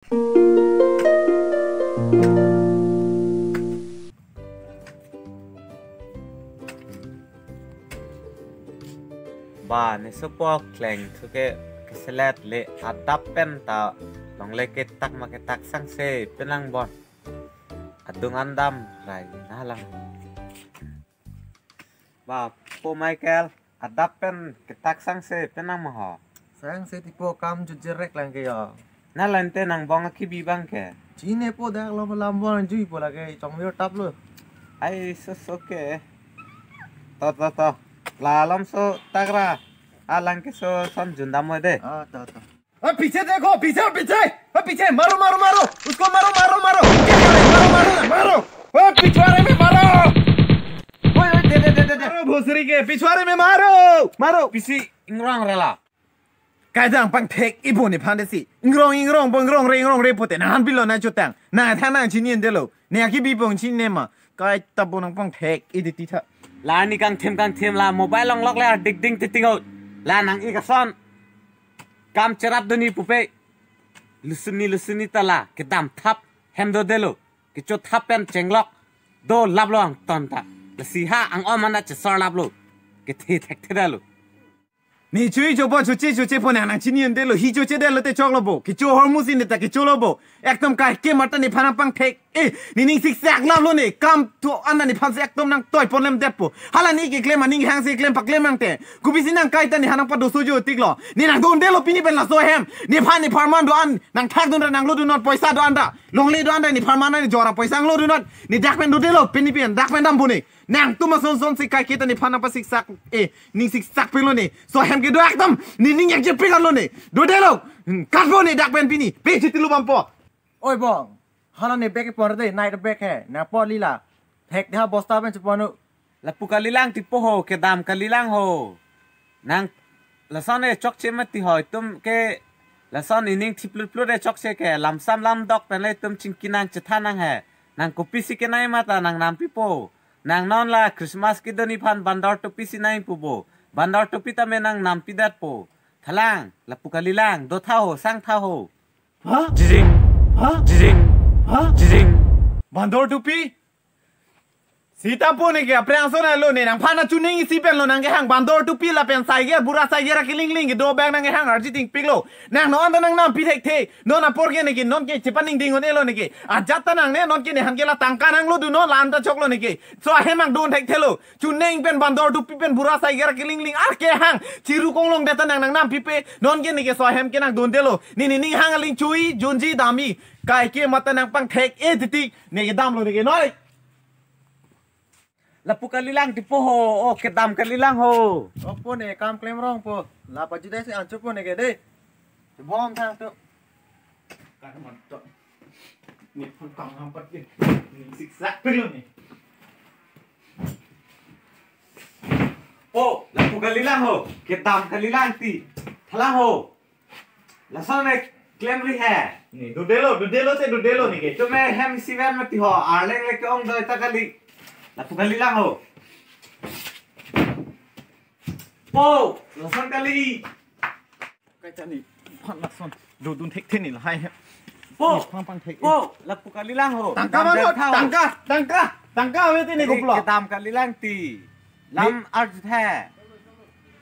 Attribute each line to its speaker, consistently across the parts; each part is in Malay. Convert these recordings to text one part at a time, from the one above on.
Speaker 1: Ba ni support kleng thuke keselet le adap pen ta long le ke tak ma ke tak sang se penang bon adung andam rai nalang ba po Michael adap pen ke tak sang se penang ma ho
Speaker 2: sang se tipo kam jerek lang ke ya
Speaker 1: nalan te nang bong ki bi bang ke
Speaker 2: chine po dak lo lam bon jui po la ke chong yo tap lo
Speaker 1: ai so ke to Lallawmawma सो तगरा आलंग के सो सम जुंदा मोदे
Speaker 2: ta पीछे देखो पीछे पीछे मारो मारो मारो उसको मारो मारो मारो मारो पिछवाड़े में मारो ओए दे भोसरी के पिछवाड़े में मारो मारो
Speaker 1: पिसी इंग्रांग रेला
Speaker 2: कायदां पंग टेक इबो ने फांदेसी इंग्रोंग बंग्रोंग रे पोते नान बिलो ना चोतांग ना थाना चिनियन देलो ने आकी बिबों चिने मा काय तबो नंग पंग टेक इदिति था
Speaker 1: लानी कang thêm la mobile long lock la dik ding titing out la nang ikason kam cerap doni pupe lusuni tala ke dam thap hemdo delo ke cho thap pen chenglok do lablong tonta la siha ang omana che sor lablo ke the thek thedalo
Speaker 2: 你追就不出去就去不能今年的了，一就接的了得着了不？给做好木心的，给做了不？একদম কাই কে মারতা নি ফানা পাং ঠেক এ নি নি সিক সাক লাভ লো নি কাম তো আন্না নি ফান একদম নাং টয় প্রবলেম দেপো হালা নি কে ক্লেম নি হ্যাং সি ক্লেম পাকলেম নাং তে গুবিসি নাং কাই তা নি হানাং পা দোসো জো তিকলো নি নাং দন দেলো পিনি বেন লা সো হেম নি ফান নি ফারমান দো আন নাং ঠাক দন নাং লো দু নট পয়সা দো আন্ডা লংলি দো আন্ডা নি ফারমান নি জরা পয়সা লো দু নট নি ডাকমেন দো দেলো পিনি পেন ডাকমেন দাম বুনি nang tu mason son si kai kita ni phana pa sik sak ning sik sak pelo ni so hem ke do ekdam ni ning ek je pingan lo ni do de lo katbo ni dak ben pini pe chitilu bampo oi bong hala ni bek por de night bek he na po lila thek ha bosta ben chponu
Speaker 1: la pukalilang tipo ho ke dam kalilang ho nang la son e chok che mati hoi tum ke la son ining thiplu de chok che ke lam sam lam dok pen le tum chingkinang chethanang he nang kopi si ke nai mata nang nam pipo nang non la Christmas ki doni phan bandar topi si nai pubo bandar topi ta menang nam pidat po thalang la pukalilang do tha ho sang tha ho
Speaker 2: ha jing bandar topi Sita po ni kaya preangso na lo ni nang phana chuning isi pen lo nang hang bandor tupi la pen sai ge bura sai ge ra kiling ling do bag nang hang arji ting piglo nang no anda nang nam pithek the no na por ge ni ki non ke chipaning ding on elo ni ki a jatta nang ne non ke ni han ke la tangka nang lo du no lan ta choklo ni ki so he mang don thek thelo chuning pen bandor tupi pen bura sai ge ra kiling ling ar ke hang chiru konglong deta nang nang nam pipe non ke ni ke so hem ke nang don delo ni ning hang aling chui jonji dami kai ke mata nang pang thek e titik ni ke dam lo ni ke noi
Speaker 1: la pukalilang tipo ho o ke dam kalilang ho
Speaker 2: opo ne kam claim wrong po la pa jidai se ancho po ne ke de bom thang to kan man to ni phun tang ham pat ni sik sak pe lo ni
Speaker 1: o la pukalilang ho ke dam kalilang ti thalang ho la son e claim ri hai
Speaker 2: ni do delo ni ke
Speaker 1: to me hem sivan mati ho arleng le ke ong doi ta kali la pukalilang ho po la son kali
Speaker 2: kai cha ni phan la son do dun thek the ni la hai
Speaker 1: po
Speaker 2: pang thek
Speaker 1: po la pukalilang ho
Speaker 2: tangka we ti ni goplo
Speaker 1: ke dam kalilang ti lam arj the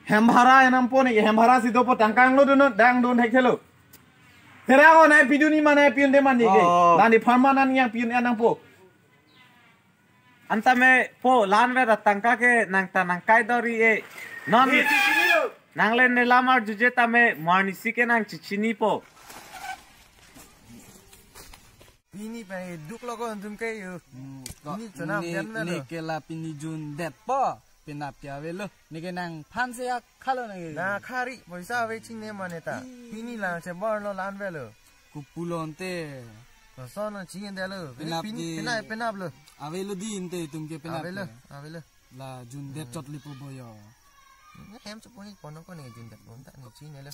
Speaker 2: hem bhara enam po ni hem bhara si do po tangkang lo dun dang dun thek thelo tera ko nai piduni mana piun de man ni ke la ni pharma nan yang piun anang po
Speaker 1: anta me po lan ve tangka ke nang ta nang kai dori e non nang le ne lamar juje ta me morni si ke nang chichini po
Speaker 2: pini pe duk lo ko antum ke yo ni chana
Speaker 3: ni ke la pini jun det po pinap ya ve lo ni ke nang phan se ya khalo na
Speaker 2: na khari paisa ve ching ne mane ta pini la se bor lo lan ve lo
Speaker 3: ku pulon te
Speaker 2: so na ching de lo pini penap lo
Speaker 3: ave lo din te tum ke pinap
Speaker 2: ave lo
Speaker 3: la jun det chot li po boyo
Speaker 2: em chu poni kono ko ni jun det bon ta ni ching ne lo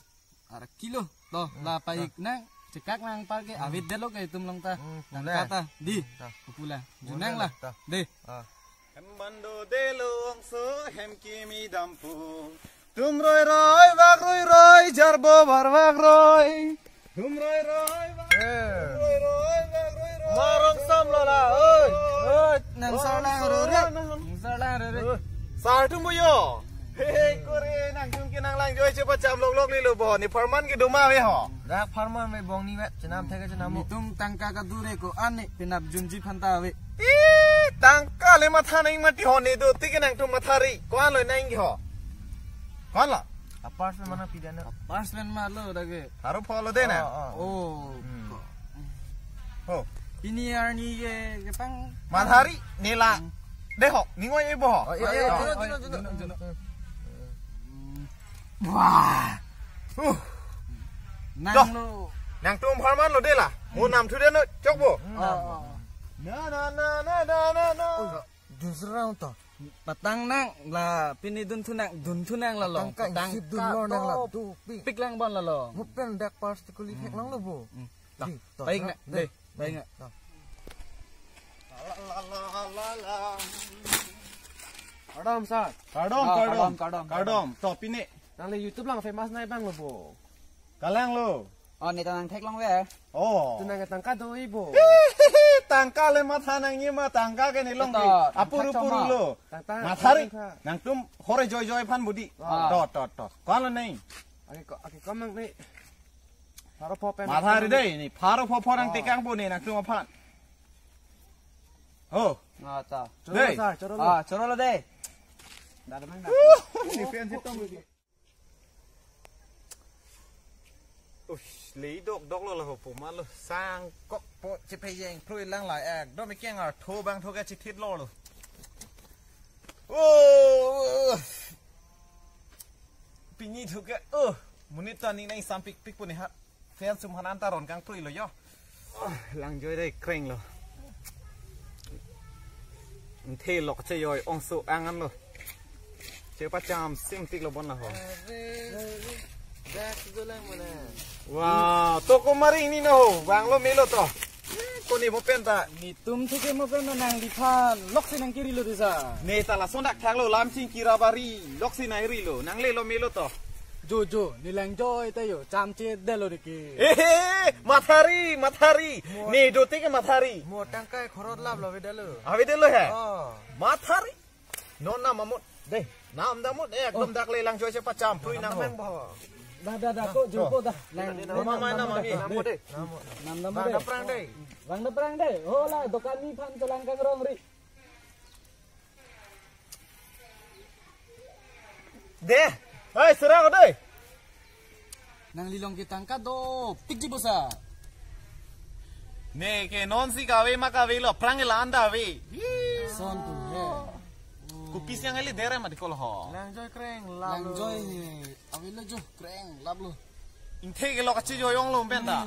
Speaker 3: ara kilo to la paik nang cekak nang par ke ave det lo ke tum long ta nang kata di ku pula junang la de
Speaker 4: hem bando de lo so hem ki mi dampu tum roi roi wag roi roi jarbo bar wag roi roi roi roi roi marong sam lo la ơi
Speaker 3: nang sao lang rồi đấy sao lang rồi đấy
Speaker 4: sao tung boyo hei kore nang tung ki nang lang joy cepat jam lok ni lo bo ni farman ki duma we ho
Speaker 5: dak farman we bong ni we cenam thega cenam
Speaker 3: ni tum tangka ka dure ko ane pinap junji phanta we
Speaker 4: tangka le matha nai mati ho ni do ti ki nang tum mathari kon lo nang ki ho kon la
Speaker 5: apartment mana pidana
Speaker 3: apartment ma lo dage
Speaker 4: haru follow de na
Speaker 3: oh
Speaker 4: ho
Speaker 3: ini arni ke pang
Speaker 4: mathari ni la de ho ni ngoi e bo ho
Speaker 3: wah nang lo
Speaker 4: nang tum farman lo de la mo nam thu de no chok bo na
Speaker 5: dusrang to
Speaker 3: patang nang la pini dun thunang la lo
Speaker 5: tang dun lo nang la tu
Speaker 3: pik lang bon la lo
Speaker 5: mupen dak particularly hek lang lo bo
Speaker 3: baik nak deh baik nak
Speaker 2: Kadom sa. Kadom. Top ini. Nang le YouTube lang famous nai bang lo bo.
Speaker 4: kalang lo
Speaker 3: oh ni tanang thek long we
Speaker 4: oh
Speaker 2: Tunang ka tangka do ibo.
Speaker 4: tangka le matha nang ni ma tangka ke ni long di apuru puru lo mathari nang tum hore joy joy phan budi tot kon lo nei
Speaker 2: Aki komang ni. Paro po pen.
Speaker 4: mathari dei ni pharo pho pho nang tekang bu ni nang tum phan oh
Speaker 3: ngata
Speaker 4: dei
Speaker 3: choro lo deh
Speaker 2: Dada mang.
Speaker 4: ni pen si tong di lấy độc lo là hộp phủ mà lo sang có bộ chỉ phải dành thôi lăng lại à đó mới keng à thô băng thô cái chi tiết lo rồi ô pin như thứ cái muốn ít toàn này sam pik pik này ha fan sum hanan ta ron kang thôi rồi yo lăng chơi đây keng rồi thế lọc chơi rồi ông số ăn ăn rồi chơi bắt cham sim tik lo bon là hả wow, toko maring ni no, bang lo melo to. Ko ni mo penta.
Speaker 3: ni tum thike mo pen nang di phan lok sinang kiri lo disa
Speaker 4: Ne tala sondak thang lo lam sing kirabari, loksi nai ri lo, nang le lo melo to.
Speaker 3: jo ni lang joy ta yo cham che de lo de ki
Speaker 4: Mathari. Ne do te ke mathari.
Speaker 5: mo tangkai khorot lab lo beda lo
Speaker 4: Ave de lo hai. Mathari. Non na mamut. De, nam da mut ekdom dak le lang joy se pacham, pui nang mang bo.
Speaker 3: dah ko jo ko dah lang
Speaker 4: Mama na mami.
Speaker 3: nam
Speaker 5: bang da prang dei
Speaker 3: bang da perang deh oh lah dokan ni phan to lang kang rong ri
Speaker 4: De, hai serang ko dei.
Speaker 3: nang lilong kitang ka do tikji bosa
Speaker 4: Ne ke non si ka ve ma ka ve lo prang la anda ve.
Speaker 3: son tu he
Speaker 4: Kupis yang ali dere ma dikol ho.
Speaker 5: lang joy kreng
Speaker 3: lang joy awi lo jo kreng lab lo
Speaker 4: Inte ke lo ka chi jo yong lo penta.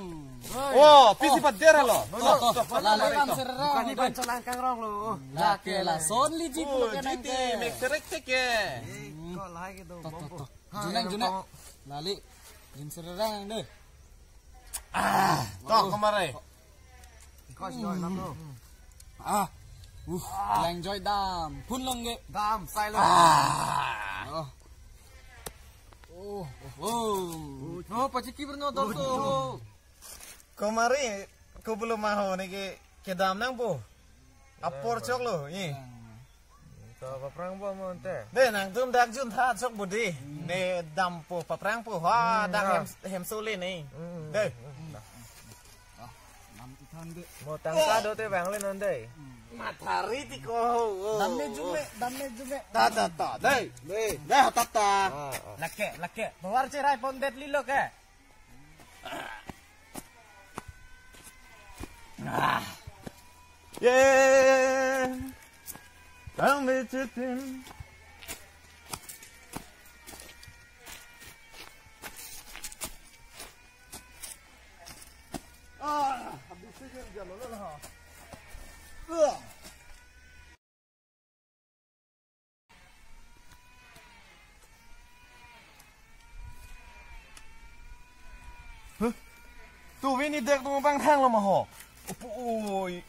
Speaker 4: Oh, pisi pat dere lo.
Speaker 3: la le kam serra
Speaker 5: ni ban celang kang rong lo
Speaker 3: la ke la son li ji lo ke nang
Speaker 4: Jiti, mek serek tek ke.
Speaker 5: ko lai ke do
Speaker 3: junang lali jin serra nang de
Speaker 4: Toh kemarin.
Speaker 5: ko joy lam lo
Speaker 3: lang joy dam phun long ge
Speaker 5: dam sai lo no pachiki berno dorso
Speaker 4: Kemarin ko belum maho ni ke dam nang po. Apor chok lo, ni.
Speaker 5: to pa prang bo mo ante
Speaker 4: De nang tum dak jun tha chok budi. Ne dam po paprang po ha dak hem sole ni. De.
Speaker 5: mo tangka do te bang le non dei
Speaker 4: Mathari ti ko.
Speaker 3: damme jume
Speaker 4: Ta. De. De ta.
Speaker 5: lake bawar cerai pondet lilo ke
Speaker 4: Yeah. Tell me to think. Habis itu jalan lah. Tu ini dek tu bang thang lo mah ho. Oi,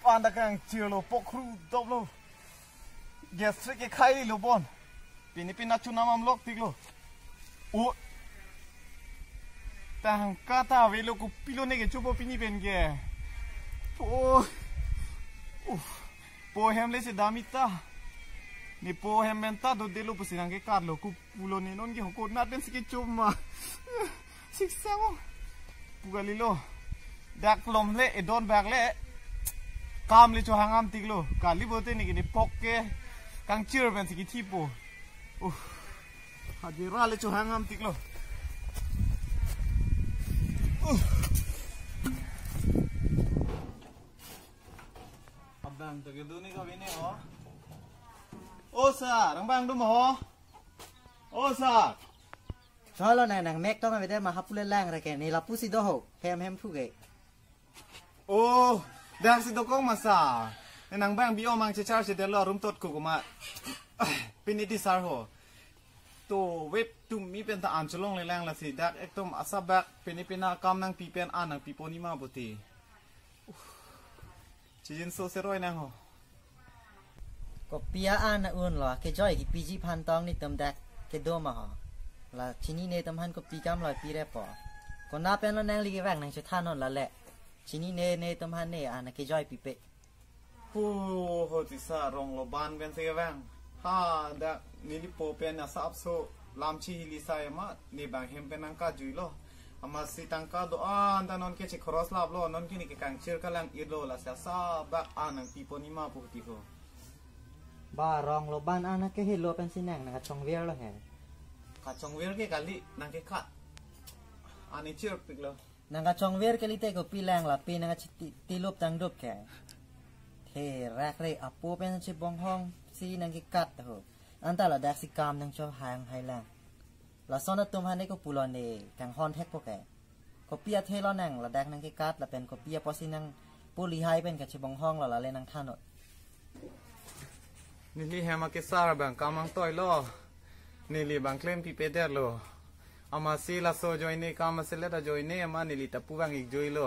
Speaker 4: anda kang cilo pok kru top lo. Gastrik ke khai lo bon. Pini pina chu namam lok tik lo. tangka ta velo ku pilo ne ke coba pini ben ke po hem le se damita ni po hem menta do delo pusinang ke karlo ku pulo ne non ke ko na den sike cuma siksa mo pugalilo dak lom le edon bag le kam le cho hangam tiklo kali bote ni ke pok ke kang chir ben sike tipo hadira le cho hangam tiklo abang to do ni ka bini ho o sa rang bang du mo o sa
Speaker 6: Solo nang mek tong avete ma hapule lang reke ni lapu si doho hem fuge.
Speaker 4: Oh, dak si dokong masa. Nang bang bio mang chechar se delo rum tot ku ma. Piniti sar ho. To web tu mi pen ta an cholong le lang la si dak ektom asabak pinipina kam nang pipen an nang piponi ma buti. Chijin so seroi nang ho.
Speaker 6: Ko pia an na un lo ke joy ki piji phan tong ni tam dak ke do ma ho. Là chỉ ni tâm han có pi cam lại pi đẹp bỏ còn na pen nó nang li cái vàng nang sẽ than nó là lẹ chỉ ni tâm han này à là cái joy pi pe
Speaker 4: Ho ti sa rong lo ban ben se vang ha da ni li po pen na sa so lam chi li sa ma ni bang hem pen nang ka jui lo ama si tang ka do an da non ke che cross lab lo non ki ni ke kang chir ka lang ir lo la sa ba an nang pi po ni ma pu ti ho
Speaker 6: ba rong lo ban an cái hello pen sin nang na chong ver lo he
Speaker 4: kacang wir ke kali nang ke kat ani chir pik lo
Speaker 6: nang chong ver ke lite ko pi lang la pi nang ti lop tang dop ke the rak re apo pen che bong hong si nang ke kat ho anta la dak si kam nang cho hang hai lang la son tum han ne ko pulon ne kang hon thek po ke ko pia the lo nang la dak nang ke kat la pen ko pia po si nang puli hai pen ka che bong hong la le nang thanot
Speaker 4: ni li hema ke sar bang kamang toy lo Nili bang claim pi peder lo ama si la so join ne kama se leta join ne ama nili tapu bang ik join lo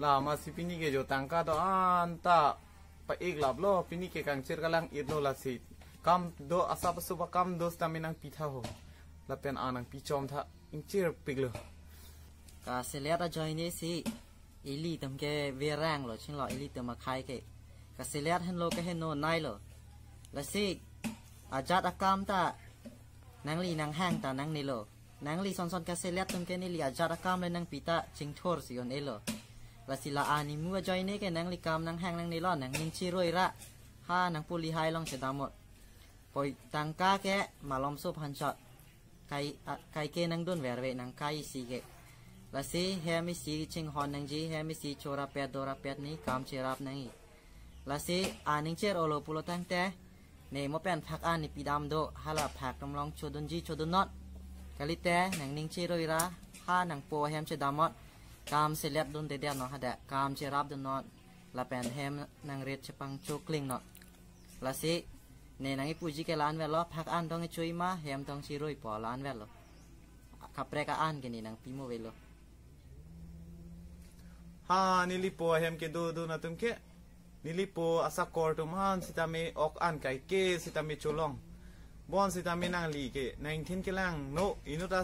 Speaker 4: la ama si pini ke jo tangka do anta pa ik lab lo pini ke kang chir kalang ir lo la si kam do asa pa suba kam do staminang pitha ho la pen anang pi chom tha ing chir pig lo
Speaker 6: ka se leta join ne si ili tam ke ve rang lo chin lo ili tam ma khai ke ka se let hen lo ke hen no nai lo la si ajat akam ta nang li nang hang ta nang nilo nang li son ka selet tum ke ni li ajara kam le nang pita ching thor si on elo la sila ani mu joy ne ke nang li kam nang hang nang nilo nang ning chi roi ra ha nang puli hai long se damot poi tang ka ke malom so phan shot kai ke nang don ver ve nang kai si ke la si he mi si ching hon nang ji he mi si chora pet dora pet ni kam che rap nang i la si aning cher olo pulo tang te ne mo pen phak an ni pidam do hala phak tom long chodun ji chodun not kalite nang ning chi roi ra ha nang po hem che damot kam se let dun de no hada kam che rap dun not la pen hem nang ret che pang chu kling not la si ne nang i puji ke lan ve lo phak an dong chui ma hem dong chi roi po lan ve lo kapre ka an ke ni nang pi mo ve lo
Speaker 4: ha nili po hem ke do na tum ke Nilipo asa kortum han sitame ok an kai ke sitame cholong bon sitame nang li ke 19 ke lang no inuta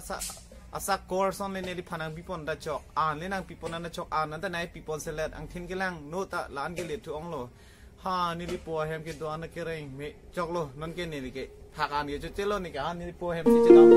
Speaker 4: asa kor son le neli phanang pipon da chok an le nang pipon na chok an na nai pipon selet ang thin ke lang no ta lan ke le tu ong lo ha nilipo hem ke do an ke reng me chok lo non ke neli ke phak an ye chu chelo ni ka nilipo hem si che dam